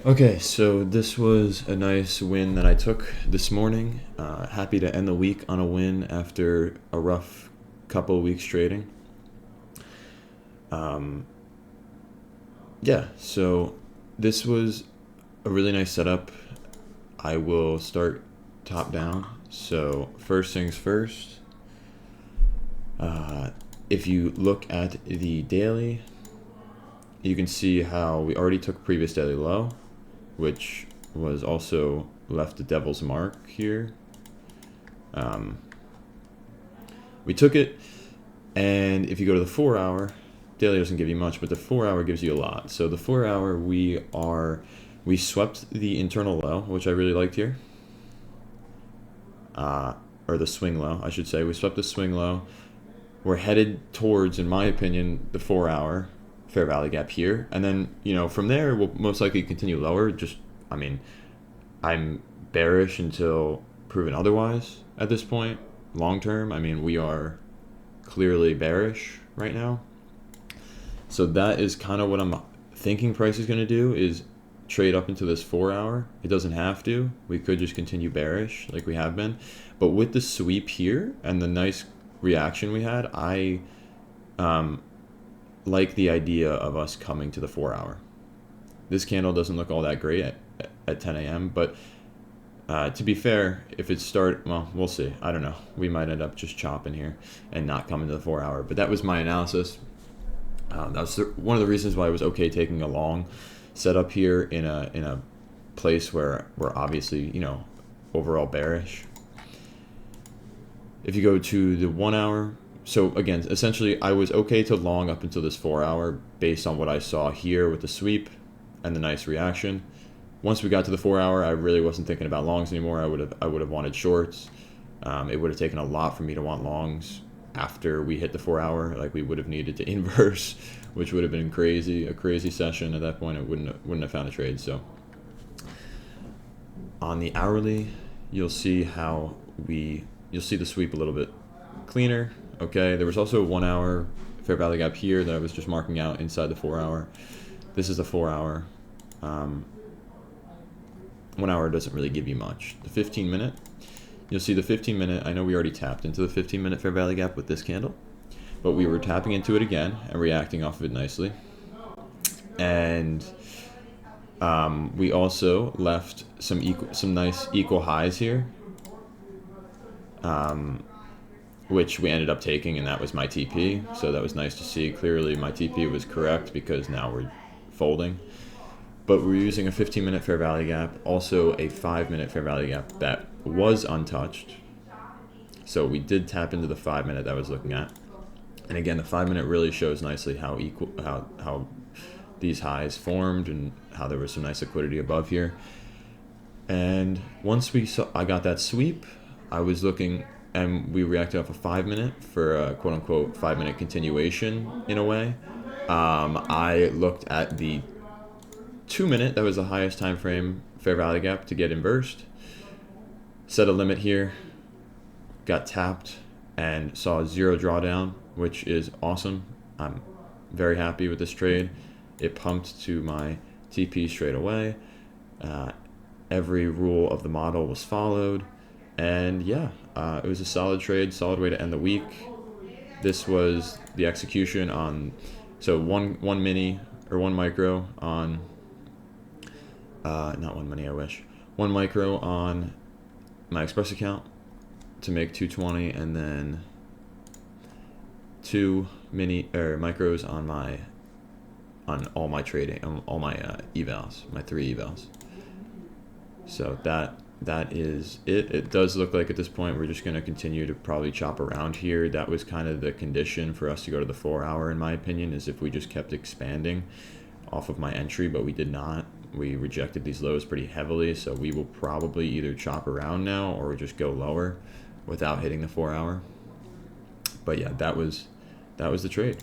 Okay, so this was a nice win that I took this morning. Happy to end the week on a win after a rough couple of weeks trading. Um, yeah, so this was a really nice setup. I will start top down. So, first things first, uh, if you look at the daily, you can see how we already took previous daily low, which was also left the devil's mark here. Um, we took it, and if you go to the 4 hour, daily doesn't give you much, but the 4 hour gives you a lot. So the 4 hour, we swept the internal low, which I really liked here, or the swing low, I should say. We swept the swing low. We're headed towards, in my opinion, the 4 hour fair value gap here, and then from there we'll most likely continue lower. I mean, I'm bearish until proven otherwise at this point. Long term, I mean, we are clearly bearish right now. So that is kind of what I'm thinking price is going to do, is trade up into this 4 hour. It doesn't have to. We could just continue bearish like we have been. But with the sweep here and the nice reaction we had, I like the idea of us coming to the 4 hour. This candle doesn't look all that great at 10 a.m., but to be fair, if it well, we'll see. I don't know. We might end up just chopping here and not coming to the 4 hour. But that was my analysis. That was one of the reasons why I was okay taking a long setup here in a place where we're obviously overall bearish. If you go to the 1 hour, so again, essentially I was okay to long up until this 4 hour based on what I saw here with the sweep and the nice reaction. Once we got to the 4 hour, I really wasn't thinking about longs anymore. I would have wanted shorts. It would have taken a lot for me to want longs after we hit the 4 hour. Like, we would have needed to inverse, which would have been a crazy session. At that point, I wouldn't have found a trade. So on the hourly, you'll see you'll see the sweep a little bit cleaner. Okay, there was also a 1 hour fair value gap here that I was just marking out inside the 4 hour. This is the 4 hour. 1 hour doesn't really give you much. The 15-minute, you'll see the 15-minute. I know we already tapped into the 15-minute fair value gap with this candle, but we were tapping into it again and reacting off of it nicely. And we also left some nice equal highs here, which we ended up taking, and that was my TP. So that was nice to see. Clearly, my TP was correct because now we're folding. But we're using a 15-minute fair value gap, also a 5-minute fair value gap that was untouched. So we did tap into the 5-minute that I was looking at. And again, the 5-minute really shows nicely how these highs formed and how there was some nice liquidity above here. And once I got that sweep, I was looking, and we reacted off a 5-minute for a quote-unquote 5-minute continuation in a way. I looked at the 2-minute, that was the highest time frame fair value gap to get inversed. Set a limit here, got tapped, and saw a 0 drawdown, which is awesome. I'm very happy with this trade. It pumped to my TP straight away. Every rule of the model was followed, and yeah, it was a solid trade, solid way to end the week. This was the execution on, so one mini or one micro on, not one mini, I wish. One micro on my Express account to make 220, and then 2 mini or micros on all my trading, on all my evals, my 3 evals. So that is it. It does look like at this point we're just going to continue to probably chop around here. That was kind of the condition for us to go to the 4 hour, in my opinion, is if we just kept expanding off of my entry, but we did not. We rejected these lows pretty heavily, so we will probably either chop around now or just go lower without hitting the 4 hour. But yeah, that was the trade.